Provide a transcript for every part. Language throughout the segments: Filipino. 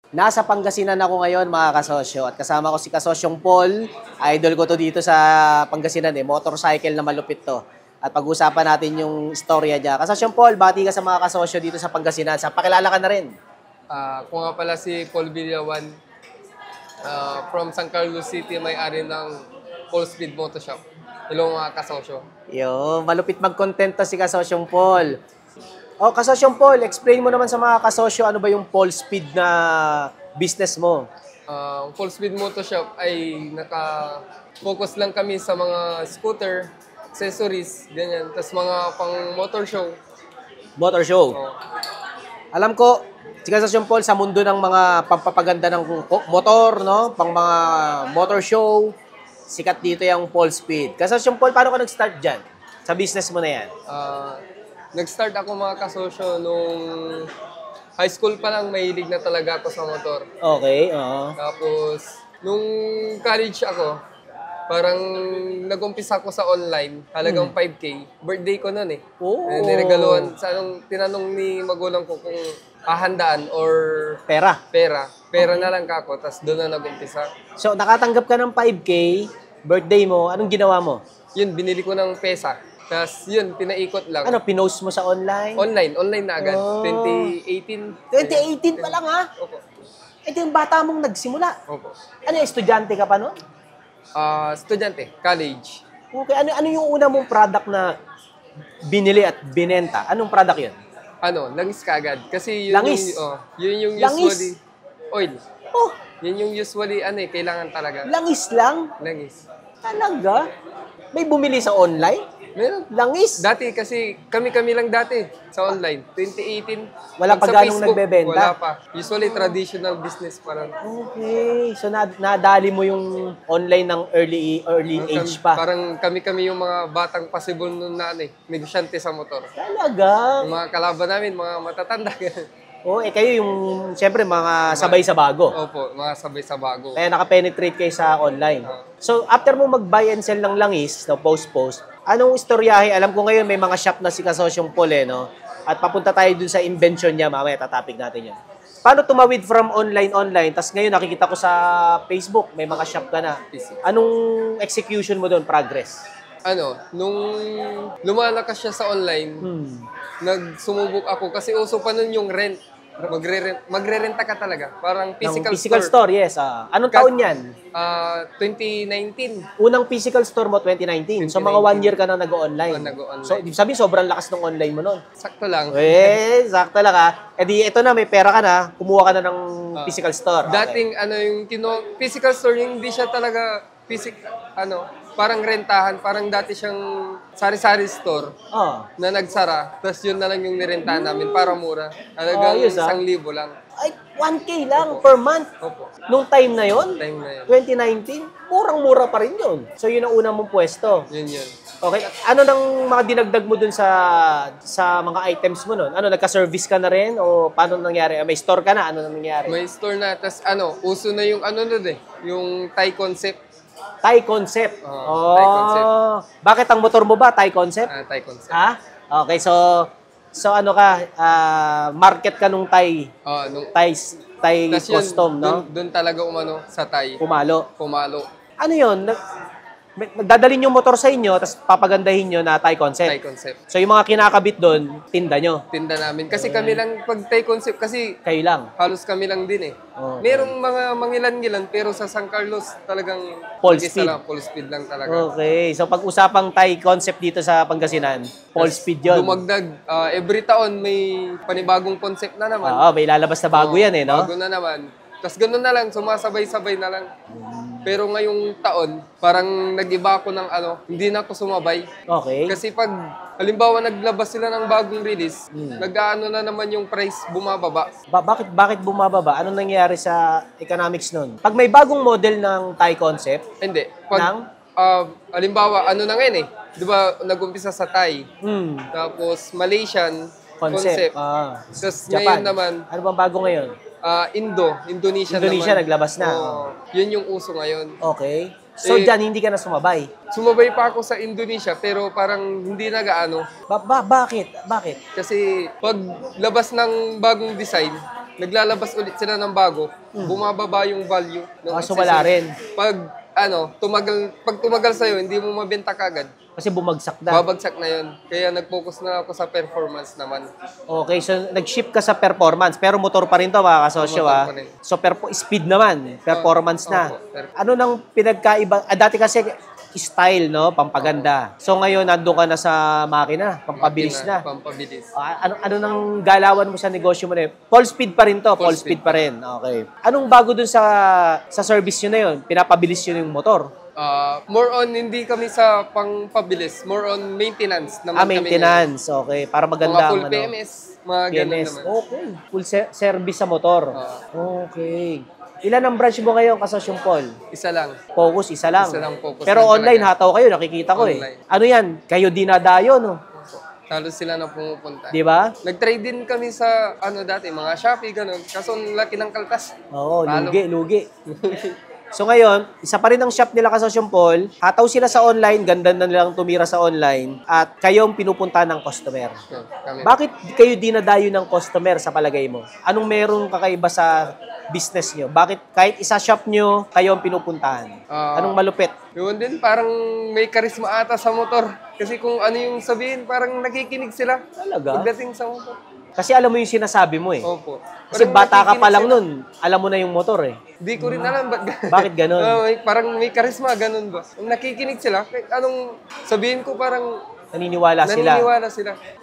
Nasa Pangasinan ako ngayon mga kasosyo at kasama ko si kasosyong Paul. Idol ko to dito sa Pangasinan motorcycle na malupit to. At pag-usapan natin yung istorya niya. Kasosyong Paul, bati ka sa mga kasosyo dito sa Pangasinan. Sa pakilala ka na rin. Ako nga pala si Paul Villawan from San Carlos City, may-ari ng Full Speed Moto Shop. Hello mga kasosyo. Yo, malupit mag-content to si kasosyong Paul. Oh, kasosyong Paul, explain mo naman sa mga kasosyo ano ba yung Full Speed na business mo? Full Speed Moto Shop ay naka-focus lang kami sa mga scooter, accessories, ganyan. Tapos mga pang motor show. Motor show. Oh. Alam ko, si kasosyong Paul sa mundo ng mga pampapaganda ng motor, no? Pang mga motor show, sikat dito yung Full Speed. Kasosyong Paul, paano ka nag-start dyan? Sa business mo na yan? Nag-start ako mga kasosyo nung high school pa lang, mahilig na talaga ako sa motor. Okay, oo. Tapos, nung college ako, parang nag-umpisa ako sa online, halagang 5K. Birthday ko nun eh. Oh. Niregaluhan, tinanong ni magulang ko kung hahandaan or Pera. Pera na lang kako, tapos doon na nag-umpisa. So, nakatanggap ka ng 5K, birthday mo, anong ginawa mo? Yun, binili ko ng pesa. Tapos yun, pinaikot lang. Ano, pinost mo sa online? Online na agad. Oh. 2018. 2018 pa lang ha? Opo. Ito yung bata mong nagsimula. Opo. Ano, estudyante ka pa nun? Estudyante, college. Okay, ano yung una mong product na binili at binenta? Anong product yun? Langis kaagad. Kasi yun Langis? yun yung Langis? usually, oil. Oh, Yun yung usually, kailangan talaga. langis lang? Langis. Talaga? May bumili sa online? Meron. Langis? Dati kasi, kami lang dati sa online. 2018. Wala pa Pag sa ganong Facebook, nagbebenta? Wala pa. Usually traditional business pa lang. Okay. So, nadali mo yung online ng early age pa. Parang kami yung mga batang possible nun na negosyante sa motor. Talaga? Yung mga kalaban namin, mga matatanda. Oh, kayo yung, siyempre, mga sabay sa bago. Opo, mga sabay sa bago. Kaya nakapenetrate kayo sa online. So, after mo mag-buy and sell ng langis, no, post-post, anong istoryahe? Alam ko ngayon may mga shop na si kasosyong Paul, no? At papunta tayo dun sa invention niya, mamaya tatapik natin yun. Paano tumawid from online, tas ngayon nakikita ko sa Facebook, may mga shop ka na. Anong execution mo doon, progress? Nung lumalakas siya sa online, nagsumubok ako kasi uso pa nun yung rent. Magre-renta ka talaga. Parang physical store, yes. Anong taon yan? 2019. Unang physical store mo, 2019. So, mga 1 year ka na nag-online. Nag-online. So, ibig sabihin, sobrang lakas ng online mo nun. Sakto lang. Sakto lang ha. E di, ito na, may pera ka na, kumuha ka na ng physical store. Okay. Dating, physical store, yung hindi siya talaga parang rentahan. Parang dati siyang sari-sari store na nagsara. Tapos yun na lang yung nirentahan namin para mura. Halagang 1,000 lang. Ay, 1K lang per month. Opo. Nung time na yon, Time na yun. 2019, murang-mura pa rin yun. So, yun ang unang mong pwesto. Yun. Okay, ano nang mga dinagdag mo dun sa mga items mo nun? Nagka-service ka na rin? O paano nangyari? May store ka na? Ano nang nangyari? May store na. Tapos uso na yung yung Thai concept. Thai concept. Thai concept. Bakit ang motor mo ba Thai concept? Thai concept. Okay, so ano ka, market ka nung Thai. Thai custom, no? Doon talaga sa Thai. Pumalo. Ano yun? Nagdadalhin yung motor sa inyo, tapos papagandahin nyo na Thai concept. Thai concept. So yung mga kinakabit doon, tinda nyo. Tinda namin. Kasi kami lang, pag Thai concept, kasi Kayo lang. halos kami lang din eh. Okay. Merong mga mangilan-ngilan, pero sa San Carlos talagang Full isa speed. lang, full speed lang talaga. Okay. So pag usapang Thai concept dito sa Pangasinan, full speed yun. Dumagdag, every taon may panibagong concept na naman. May lalabas na bago yan no? Bago na naman. Tapos ganun na lang, sumasabay-sabay na lang. Pero ngayong taon, parang nag-iba ako ng hindi na ako sumabay. Okay. Kasi pag, halimbawa naglabas sila ng bagong release, nag-aano na naman yung price bumababa. Bakit bumababa? Anong nangyayari sa economics nun? Pag may bagong model ng Thai concept, Hindi. Pag, halimbawa, na ngayon eh. Di ba, nag-umpisa sa Thai. Tapos, Malaysian concept. Tapos Japan. ngayon naman, Ano bang bago ngayon? Indonesia Indonesia naman. naglabas na. Yun yung uso ngayon. Okay. So, dyan, hindi ka na sumabay. Sumabay pa ako sa Indonesia, pero parang hindi nagaano. Bakit? Kasi pag labas ng bagong design, naglalabas ulit sila ng bago, bumababa yung value ng So wala rin. Pag tumagal sa'yo, hindi mo mabenta kagad. Kasi bumagsak na. Babagsak na yun. Kaya nag-focus na ako sa performance naman. Okay, so nag-shift ka sa performance. Pero motor pa rin to, mga kasosyo. Motor pa rin. So speed naman, performance na. Ano nang pinagkaiba? Dati kasi style, no? Pampaganda. So ngayon, nandun ka na sa makina. Pampabilis na. Pampabilis. Ano nang galawan mo sa negosyo mo na yun? Full speed pa rin to. Full speed pa rin. Okay. Anong bago dun sa service nyo na yun? Pinapabilis yun yung motor? More on, hindi kami sa pangpabilis. More on maintenance naman maintenance. Okay. Para maganda. Mga full PMS. Mga ganun naman. Okay. Full service sa motor. Okay. Ilan ang branch mo ngayon, Kasosyong Paul? Isa lang. Focus, isa lang. Isa lang focus. Pero online, hataw kayo. Nakikita ko online. Ano yan? Kayo dinadayo, no? Talo sila na pumupunta. Di ba? Nag-trade din kami sa, dati, mga Shopee, ganun. Kaso ang laki ng kaltas. Oo, lugi. So ngayon, isa pa rin ang shop nila, Kasosyong Paul. Hataw sila sa online, ganda na nilang tumira sa online, at kayo ang pinupunta ng customer. Bakit kayo dinadayo ng customer sa palagay mo? Anong merong kakaiba sa business nyo? Bakit kahit isa shop nyo, kayo ang pinupuntahan? Anong malupit? Yun din, parang may karisma ata sa motor. Kasi kung ano yung sabihin, parang nakikinig sila. Talaga? Pagdating sa motor. Kasi alam mo yung sinasabi mo eh. Opo. Kasi bata ka pa lang nun, alam mo na yung motor eh. Di ko rin alam Bakit ganun? Parang may karisma, ganun ba? Nakikinig sila, kahit anong sabihin ko parang naniniwala sila.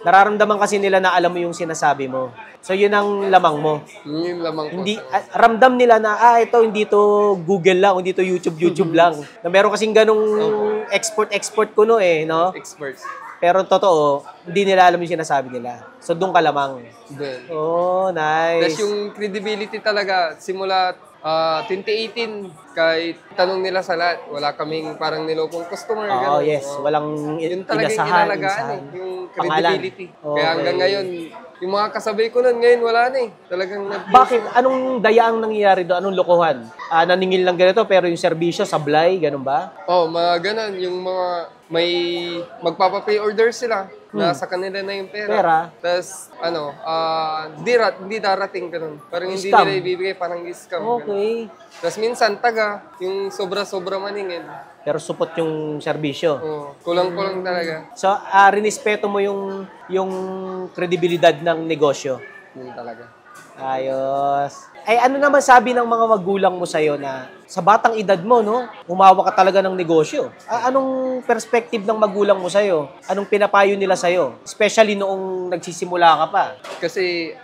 Nararamdaman kasi nila na alam mo yung sinasabi mo. So yun ang lamang mo. Yun yung lamang ko. Hindi, ramdam nila na, ito hindi to Google lang, hindi to YouTube lang. Na meron kasing ganung export kuno eh, no? Experts. Pero totoo, hindi nila alam yung sinasabi nila. So doon ka lamang. Doon. Oh, nice. Tapos yung credibility talaga, simula 2018, kahit tanong nila sa lahat, wala kaming parang nilokong customer. Oh, yes. Walang yun talaga yung inasahan. inalagaan yung credibility. Okay. Kaya hanggang ngayon, yung mga kasabay ko nun, ngayon wala na eh. Talagang Bakit? Anong dayaang nangyayari doon? Anong lokohan? Naningil lang ganito pero yung serbisyo, sablay, ganun ba? mga ganun. Yung mga may magpapa-pay order sila na sa kanila na yung pera. Tapos, hindi darating ganun. Parang hindi Scam. nila ibibigay, parang scam. Okay. Tapos minsan, yung sobra-sobra maningin. Pero supot yung serbisyo. Kulang-kulang talaga. So, rinispeto mo yung kredibilidad ng negosyo. Yun talaga. Ayos. Ay, ano naman sabi ng mga magulang mo sa'yo na sa batang edad mo, no? Umawa ka talaga ng negosyo. Anong perspective ng magulang mo sa'yo? Anong pinapayo nila sa'yo? Especially noong nagsisimula ka pa. Kasi,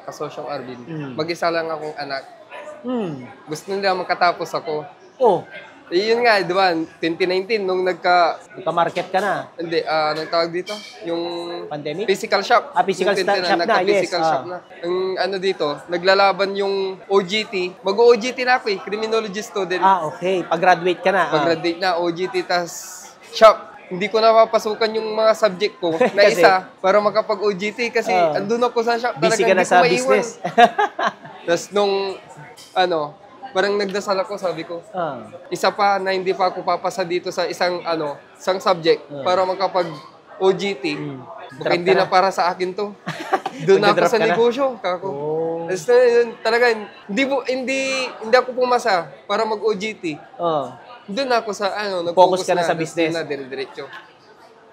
kasosyong Arvin, mag-isa lang akong anak. Gusto nila makatapos ako. Yun nga, di ba, 2019, nung nagka-market ka na. Hindi, anong tawag dito? Yung pandemic? Physical shop. Physical shop na, yes. Physical shop na. Ang dito, naglalaban yung OGT. Mag-OGT na ako criminology student. Okay. Pag-graduate ka na. Pag-graduate na, OGT, tas shop. Hindi ko napapasukan yung mga subject ko na Kasi, isa para makapag-OGT kasi andun ako sa shop. Busy ka na sa business. Tapos nung, parang nagdasal ako, sabi ko, isa pa na hindi pa ako papasa dito sa isang subject para makapag-OGT. Baka hindi na para sa akin to. Doon ako sa negosyo. Tapos talaga, hindi ako pumasa para mag-OGT. Doon ako sa, focus ka na sa business. Na dire-diretso.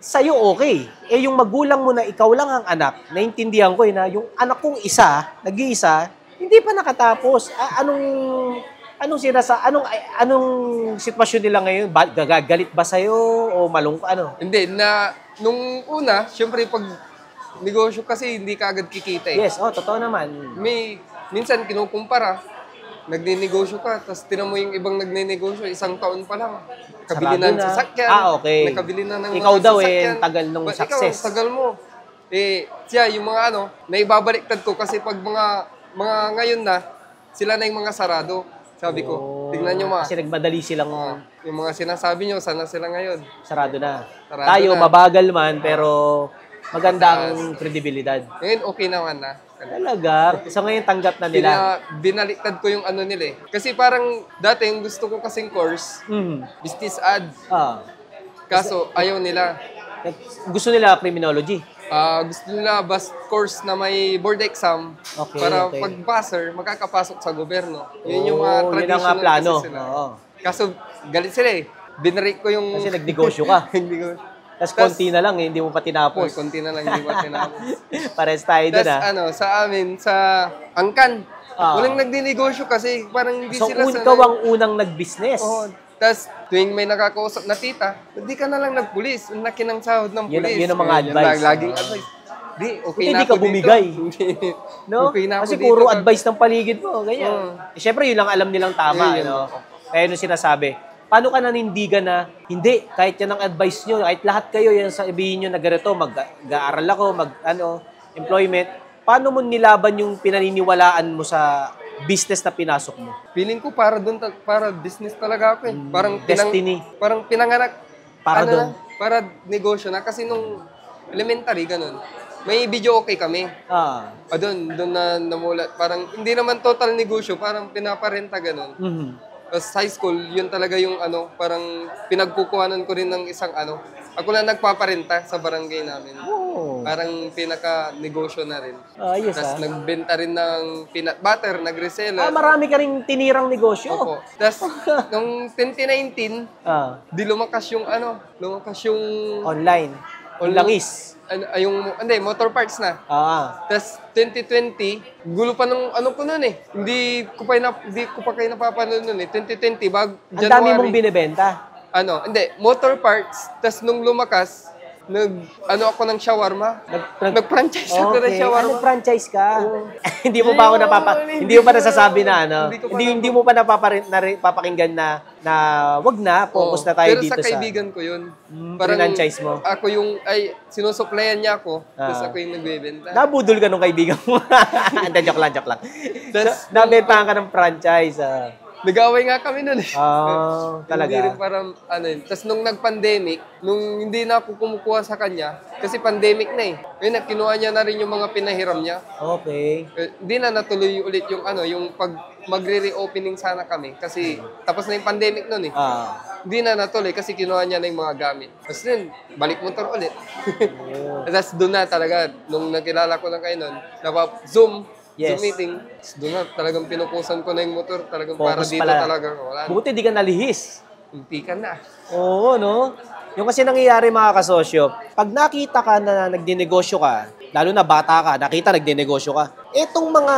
Sa'yo okay. Yung magulang mo na ikaw lang ang anak, naintindihan ko na yung anak kong isa, nag-iisa, hindi pa nakatapos. Anong sitwasyon nila ngayon? Gagalit ba sa'yo o malungkot? Hindi, nung una, syempre pag negosyo kasi hindi ka agad kikita eh. Yes, totoo naman. Minsan kinukumpara, nagninegosyo ka, tapos tinan mo yung ibang nagninegosyo, 1 taon pa lang. Nakabili na ng sasakyan. Okay. Nakabili na ng ikaw mga daw sasakyan. tagal nung success. Ikaw, tagal mo. Siya, yung mga naibabaliktad ko kasi pag mga ngayon na, sila na yung mga sarado. Sabi ko, tingnan nyo Kasi nagmadali silang yung mga sinasabi nyo, sana sila ngayon. Sarado na. Tayo, mabagal man, pero maganda ang kredibilidad. Ngayon, okay naman na. Talaga? So ngayon, tanggap na nila? Binaliktad ko yung nila eh. Kasi parang dati, yung gusto ko kasing course, business ad. Kaso, ayaw nila. Gusto nila criminology? Gusto nila bus course na may board exam para pag passer, makakapasok sa gobyerno. Yun yung mga traditional plano. Kasi sila. Kaso galit sila eh. Binarik ko yung... Kasi nagnegosyo ka. Tapos konti na lang hindi mo pa tinapos. Konti na lang, hindi pa tinapos. Pares tayo dun sa amin, sa Angkan, walang nagdinegosyo kasi parang hindi sila sanay. So, ikaw ang unang nag-business. Tapos, tuwing may nakakausap na tita, hindi ka na lang nagpulis. Ang laki ng sahod ng pulis. Yun ang mga advice. Laging advice. Hindi ka bumigay. No? Kasi puro advice ng paligid mo. Ganyan. Siyempre, yun lang alam nilang tama. Kaya nung sinasabi, paano ka nanindigan na, hindi, kahit yan ang advice nyo, kahit lahat kayo, yan sabihin nyo na ganito, mag-aaral ako, employment, paano mo nilaban yung pinaniniwalaan mo sa business na pinasok mo? Feeling ko para business talaga ako eh. Parang destiny. Parang pinanganak. Para doon. Para negosyo na. Kasi nung elementary, ganun. May video okay kami. Doon na namulat. Parang hindi naman total negosyo, parang pinaparenta ganun. Tapos high school, yun talaga yung parang pinagkukuhanan ko rin ng isang ako na nagpaparenta sa barangay namin. Parang pinaka-negosyo na rin. Tapos nagbenta rin ng peanut butter, nag-reseller. Marami ka rin tinirang negosyo. Opo. Tapos, nung 2019, di lumakas yung online. Langis. Hindi, motor parts na. Tapos, 2020, gulo pa nung ko nun eh. Hindi ko pa kayo napapanood nun eh. 2020, January. Ang dami mong binibenta. Hindi, motor parts. Tapos nung lumakas, ako ng shawarma. Nag-franchise ako ng shawarma. Nag-franchise ka? Hindi mo pa ako hindi mo pa nasasabi na Hindi mo pa napapakinggan na wag na, focus na tayo dito sa... Pero sa kaibigan ko yun. Franchise mo? Ako sinusuplayan niya ako, tapos ako yung nagbebenta. Nabudol ka nung kaibigan mo. Joke lang. Nabentahan ka ng franchise. Nag-away nga kami nun eh. Talaga? Hindi rin parang, Tapos nung nag-pandemic, nung hindi na ako kumukuha sa kanya, kasi pandemic na eh. Ngayon, kinuha niya na rin yung mga pinahiram niya. Okay. Hindi na natuloy ulit yung pag magre-reopening sana kami. Kasi tapos na yung pandemic nun eh. Hindi na natuloy kasi kinuha niya na yung mga gamit. Tapos yun, balik motor ulit. Tapos doon na talaga, nung nakilala ko lang kayo nun, Zoom meeting. Doon na, talagang pinukusan ko na yung motor. Talagang focus para dito talaga. Buti di ka nalihis. Hindi ka na. Oo, no? Yung kasi nangyayari mga kasosyo, pag nakita ka na nagdinegosyo ka, lalo na bata ka, nakita nagdinegosyo ka, etong mga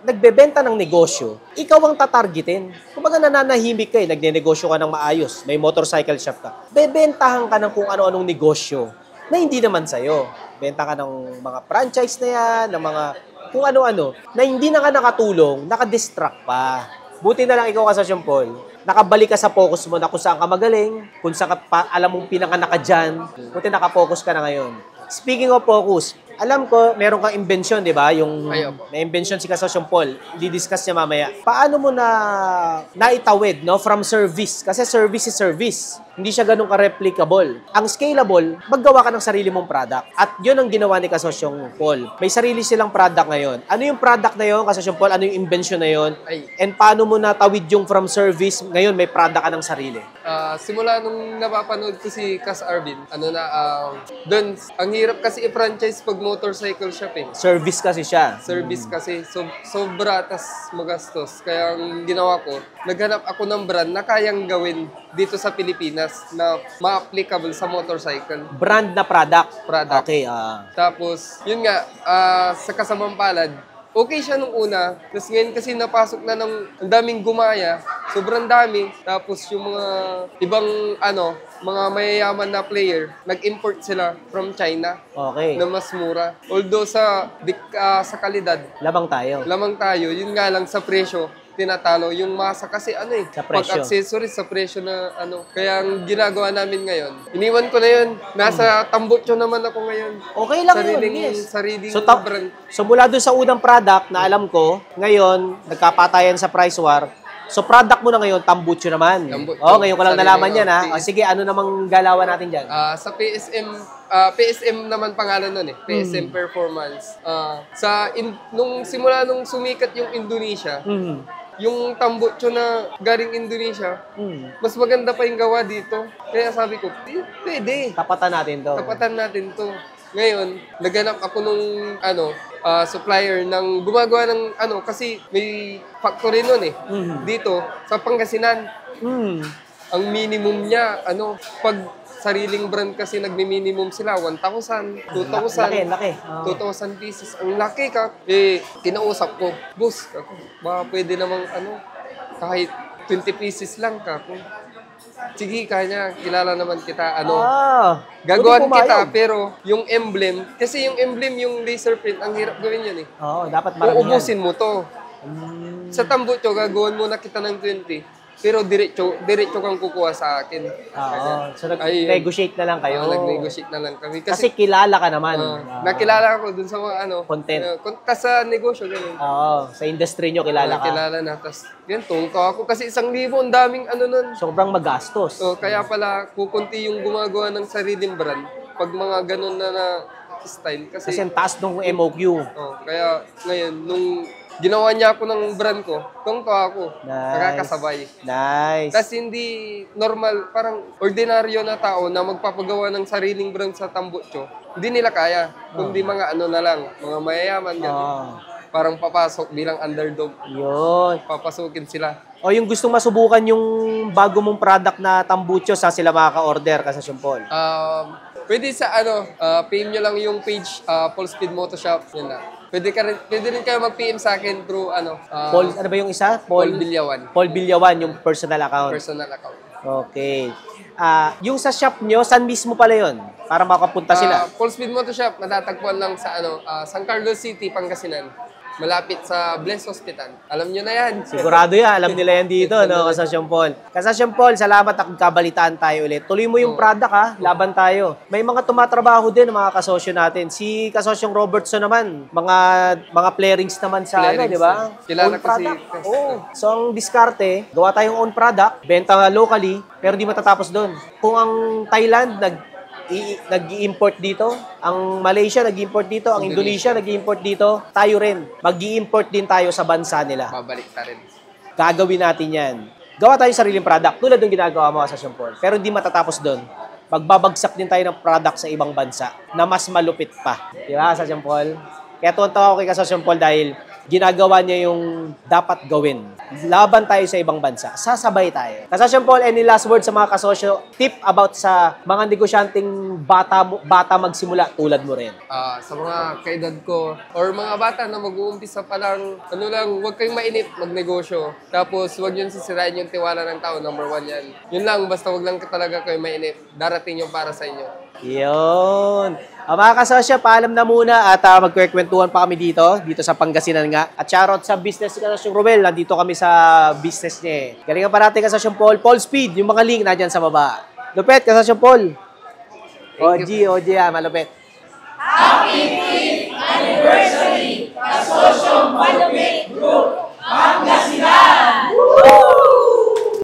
nagbebenta ng negosyo, ikaw ang tatargetin. Kumbaga nananahimik ka nagdinegosyo ka ng maayos, may motorcycle shop ka. Bebentahan ka ng kung ano-anong negosyo na hindi naman sa'yo. Benta ka ng mga franchise na yan, ng mga kung ano-ano, na hindi na ka nakatulong, nakadistract pa. Buti na lang ikaw Kasosyo Paul, nakabalik ka sa focus mo na kung saan ka magaling, kung saan ka alam mong pinanganak ka dyan, buti nakafocus ka na ngayon. Speaking of focus, alam ko, meron kang invention, di ba? Yung may invention si Kasosyo Paul, di-discuss niya mamaya. Paano mo naitawid, no? From service. Kasi service is service. Hindi siya ganun ka-replicable. Ang scalable, maggawa ka ng sarili mong product. At yun ang ginawa ni Kasosyo Paul. May sarili silang product ngayon. Ano yung product na yun, Kasosyo Paul? Ano yung invention na yun? And paano mo natawid yung from service, ngayon may product ka ng sarili? Simula nung napapanood ko si Kas Arvin, doon, ang hirap kasi i-franchise pag motorcycle shop eh. Service kasi siya. Service kasi. Sobra, tas magastos. Kaya ang ginawa ko, naghanap ako ng brand na kayang gawin dito sa Pilipinas na ma-applicable sa motorcycle. Brand na product? Okay. Tapos, yun nga, sa kasamang palad, okay siya nung una. Tapos ngayon kasi napasok na ang daming gumaya. Sobrang dami. Tapos yung mga ibang mga mayayaman na player, nag-import sila from China. Okay. Na mas mura. Although sa kalidad, lamang tayo. Yun nga lang sa presyo, tinatalo. Yung masa kasi sa presyo. Pag-accessories sa presyo na Kaya ang ginagawa namin ngayon, iniwan ko na yun. Nasa Tambutso naman ako ngayon. Okay lang yun, Sariling brand. So mula dun sa unang product na alam ko, ngayon, nagkapatayan sa price war. So product mo na ngayon, Tambutso naman. Ngayon ko lang nalaman yan ha. Sige, ano namang galawan natin dyan? Sa PSM naman pangalan nun eh. PSM Performance. Nung sumikat yung Indonesia, yung Tambutso na galing Indonesia, mas maganda pa yung gawa dito. Kaya sabi ko, pwede. Tapatan natin to. Ngayon, naghanap ako nung supplier ng gumagawa ng kasi may factory nun eh. Dito, sa Pangasinan. Ang minimum niya, pag sariling brand kasi nagmi-minimum sila, 1,000, 2,000. Laki. 2,000 pieces. Ang laki ka. Kinausap ko, boss, baka pwede namang kahit 20 pieces lang ka. Sige, kanya, kilala naman kita. Gagawan kita, pero yung emblem, kasi yung emblem, yung laser print, ang hirap gawin yun eh. Oo, dapat maramihan. Uubusin mo to. Sa Tambucho, gagawan muna kita ng 20. Pero diretso kang kukuha sa akin. So nag-negotiate na lang kayo. Nag-negotiate na lang kami. Kasi kilala ka naman. Nakilala ako dun sa mga content. Sa negosyo, gano'n. Sa industry nyo kilala ka. Kilala na. Tapos, yun, tungka ako. Kasi 1,000, ang daming nun. Sobrang magastos. Kaya pala, kukunti yung gumagawa ng sariling brand. Pag mga ganun na style. Kasi ang taas nung MOQ. Kaya ngayon, nung ginawa niya ako ng brand ko, tungka ako. Nakakasabay. Nice. Tapos hindi normal, parang ordinaryo na tao na magpapagawa ng sariling brand sa Tambucho. Hindi nila kaya. Kundi mga na lang, mga mayayaman gano'n. Parang papasok bilang underdog. Yun. Papasukin sila. O yung gustong masubukan yung bago mong product na Tambucho, sa sila makaka-order ka sa Paul? Pwede sa PM nyo lang yung page Full Speed Moto Shop. Yun na. Pwede rin kayo mag-PM sa akin through Paul, ano ba yung isa? Paul Bilyawan. Paul Bilyawan, yung personal account. Personal account. Okay. Yung sa shop nyo, saan mismo pala yun? Para makapunta sila. Full Speed Moto Shop, matatagpuan lang sa San Carlos City, Pangasinan. Malapit sa Bless Hospital. Alam nyo na yan. Sigurado yan. Alam nila yan dito, no? Kasosyon Paul. Kasosyon Paul, salamat at kabalitaan tayo ulit. Tuloy mo yung product, ha? Laban tayo. May mga tumatrabaho din, mga kasosyo natin. Si kasosyong Robertson naman, mga playerings naman sa di ba? Kilala ko si... So, ang diskarte, gawa tayong own product, benta locally, pero di matatapos doon. Kung ang Thailand nag-i-import dito, ang Malaysia nag-i-import dito, ang Indonesia nag-i-import dito, tayo rin. Mag-i-import din tayo sa bansa nila. Babalik ta rin. Gagawin natin yan. Gawa tayo sariling product, tulad ng ginagawa mo sa Paul. Pero hindi matatapos doon. Magbabagsak din tayo ng product sa ibang bansa na mas malupit pa. Di ba, sa Paul? Kaya tuwan-tawa ako kay Kasosyon Paul dahil ginagawa niya yung dapat gawin. Laban tayo sa ibang bansa. Sasabay tayo. Kasosyon Paul, any last word sa mga kasosyo? Tip about sa mga negosyanteng bata magsimula tulad mo rin. Sa mga kaedad ko or mga bata na mag-uumpisa pa lang, huwag kayong mainip magnegosyo. Tapos huwag yun sisirain yung tiwala ng tao. Number 1 yan. Yun lang, basta huwag lang talaga kayo mainip. Darating yung para sa inyo. Yun. Mga kasosyo, paalam na muna at magkwekwentuhan pa kami dito sa Pangasinan nga. At shoutout sa business ni Kasosyong Romel, nandito kami sa business niya eh. Galingan pa natin Kasosyong Paul. Paul Speed, yung mga link na dyan sa baba. Lupet, Kasosyong Paul. OG, malupit. Happy 5th anniversary, Kasosyong Malupit!